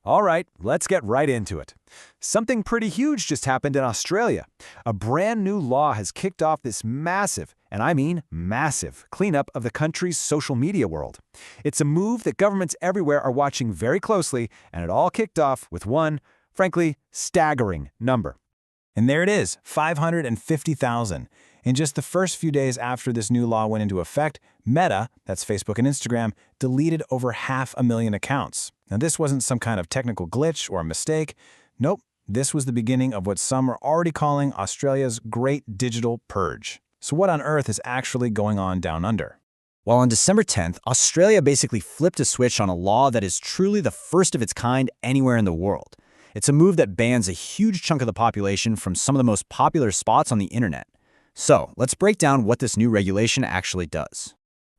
All right, let's get right into it. Something pretty huge just happened in Australia. A brand new law has kicked off this massive, and I mean massive, cleanup of the country's social media world. It's a move that governments everywhere are watching very closely, and it all kicked off with one, frankly, staggering number. And there it is, 550,000. In just the first few days after this new law went into effect, Meta, that's Facebook and Instagram, deleted over 500,000 accounts. Now, this wasn't some kind of technical glitch or a mistake. Nope, this was the beginning of what some are already calling Australia's Great Digital Purge. So what on earth is actually going on down under? Well, on December 10th, Australia basically flipped a switch on a law that is truly the first of its kind anywhere in the world. It's a move that bans a huge chunk of the population from some of the most popular spots on the internet. So, let's break down what this new regulation actually does.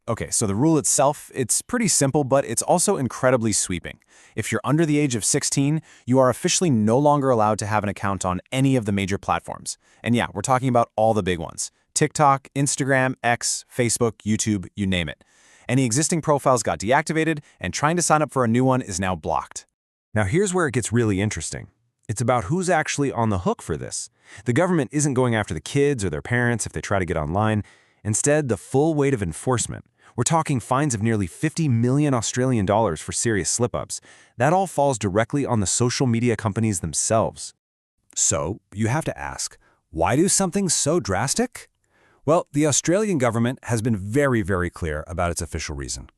Okay, so the rule itself, it's pretty simple, but it's also incredibly sweeping. If you're under the age of 16, you are officially no longer allowed to have an account on any of the major platforms. And yeah, we're talking about all the big ones. TikTok, Instagram, X, Facebook, YouTube, you name it. Any existing profiles got deactivated, and trying to sign up for a new one is now blocked. Now here's where it gets really interesting. It's about who's actually on the hook for this. The government isn't going after the kids or their parents if they try to get online. Instead, the full weight of enforcement. We're talking fines of nearly 50 million Australian dollars for serious slip-ups. That all falls directly on the social media companies themselves. So, you have to ask, why do something so drastic? Well, the Australian government has been very, very clear about its official reason.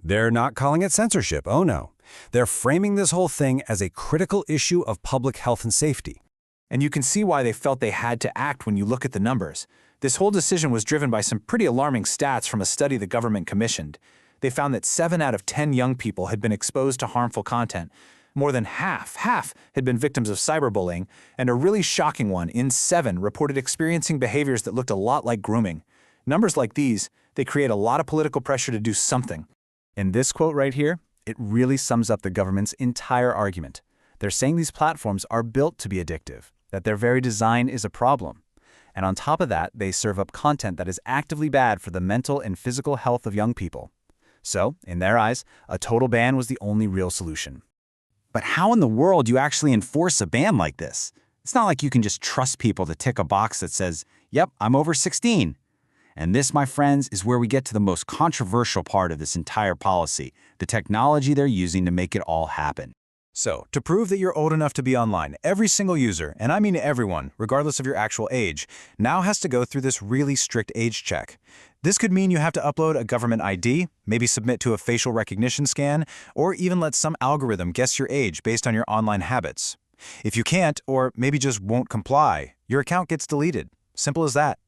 They're not calling it censorship, oh no. They're framing this whole thing as a critical issue of public health and safety. And you can see why they felt they had to act when you look at the numbers. This whole decision was driven by some pretty alarming stats from a study the government commissioned. They found that 7 out of 10 young people had been exposed to harmful content. More than half had been victims of cyberbullying, and a really shocking one in 7 reported experiencing behaviors that looked a lot like grooming. Numbers like these, they create a lot of political pressure to do something. In this quote right here, it really sums up the government's entire argument. They're saying these platforms are built to be addictive, that their very design is a problem. And on top of that, they serve up content that is actively bad for the mental and physical health of young people. So, in their eyes, a total ban was the only real solution. But how in the world do you actually enforce a ban like this? It's not like you can just trust people to tick a box that says, yep, I'm over 16. And this, my friends, is where we get to the most controversial part of this entire policy, the technology they're using to make it all happen. So, to prove that you're old enough to be online, every single user, and I mean everyone, regardless of your actual age, now has to go through this really strict age check. This could mean you have to upload a government ID, maybe submit to a facial recognition scan, or even let some algorithm guess your age based on your online habits. If you can't, or maybe just won't comply, your account gets deleted. Simple as that.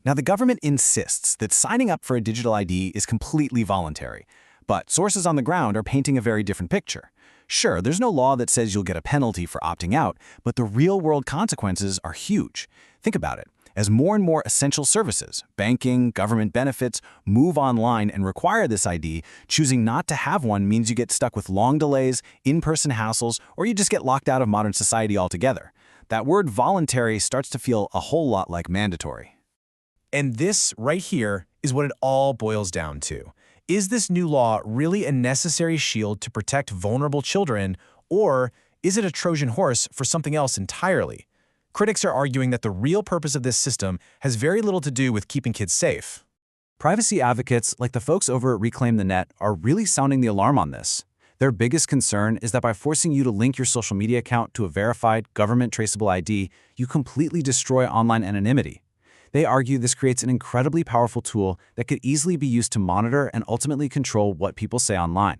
Now, the government insists that signing up for a digital ID is completely voluntary, but sources on the ground are painting a very different picture. Sure, there's no law that says you'll get a penalty for opting out, but the real-world consequences are huge. Think about it. As more and more essential services, banking, government benefits, move online and require this ID, choosing not to have one means you get stuck with long delays, in-person hassles, or you just get locked out of modern society altogether. That word voluntary starts to feel a whole lot like mandatory. And this right here is what it all boils down to. Is this new law really a necessary shield to protect vulnerable children, or is it a Trojan horse for something else entirely? Critics are arguing that the real purpose of this system has very little to do with keeping kids safe. Privacy advocates, like the folks over at Reclaim the Net, are really sounding the alarm on this. Their biggest concern is that by forcing you to link your social media account to a verified, government-traceable ID, you completely destroy online anonymity. They argue this creates an incredibly powerful tool that could easily be used to monitor and ultimately control what people say online.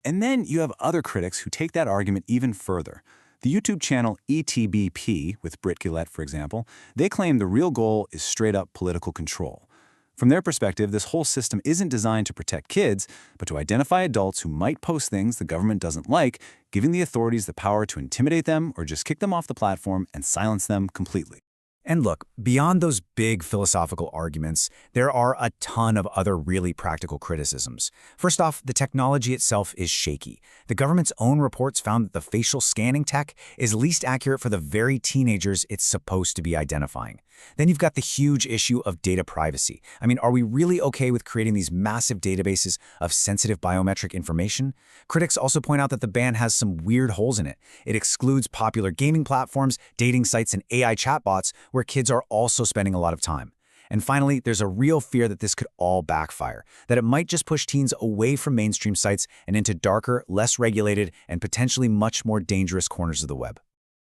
And then you have other critics who take that argument even further. The YouTube channel ETBP, with Britt Gillette, for example, they claim the real goal is straight-up political control. From their perspective, this whole system isn't designed to protect kids, but to identify adults who might post things the government doesn't like, giving the authorities the power to intimidate them or just kick them off the platform and silence them completely. And look, beyond those big philosophical arguments, there are a ton of other really practical criticisms. First off, the technology itself is shaky. The government's own reports found that the facial scanning tech is least accurate for the very teenagers it's supposed to be identifying. Then you've got the huge issue of data privacy. I mean, are we really okay with creating these massive databases of sensitive biometric information? Critics also point out that the ban has some weird holes in it. It excludes popular gaming platforms, dating sites, and AI chatbots, where kids are also spending a lot of time. And finally, there's a real fear that this could all backfire, that it might just push teens away from mainstream sites and into darker, less regulated, and potentially much more dangerous corners of the web.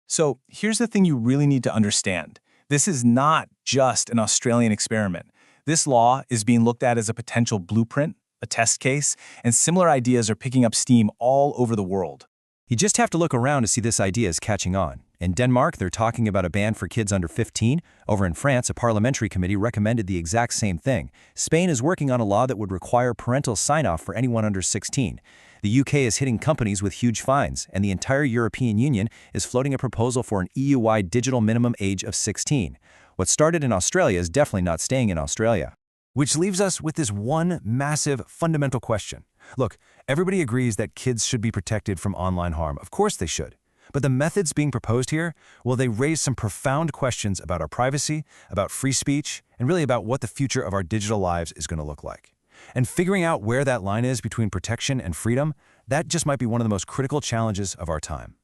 So here's the thing you really need to understand. This is not just an Australian experiment. This law is being looked at as a potential blueprint, a test case, and similar ideas are picking up steam all over the world. You just have to look around to see this idea is catching on. In Denmark, they're talking about a ban for kids under 15. Over in France, a parliamentary committee recommended the exact same thing. Spain is working on a law that would require parental sign-off for anyone under 16. The UK is hitting companies with huge fines, and the entire European Union is floating a proposal for an EU-wide digital minimum age of 16. What started in Australia is definitely not staying in Australia. Which leaves us with this one massive, fundamental question. Look, everybody agrees that kids should be protected from online harm. Of course they should. But the methods being proposed here, well, they raise some profound questions about our privacy, about free speech, and really about what the future of our digital lives is going to look like. And figuring out where that line is between protection and freedom, that just might be one of the most critical challenges of our time.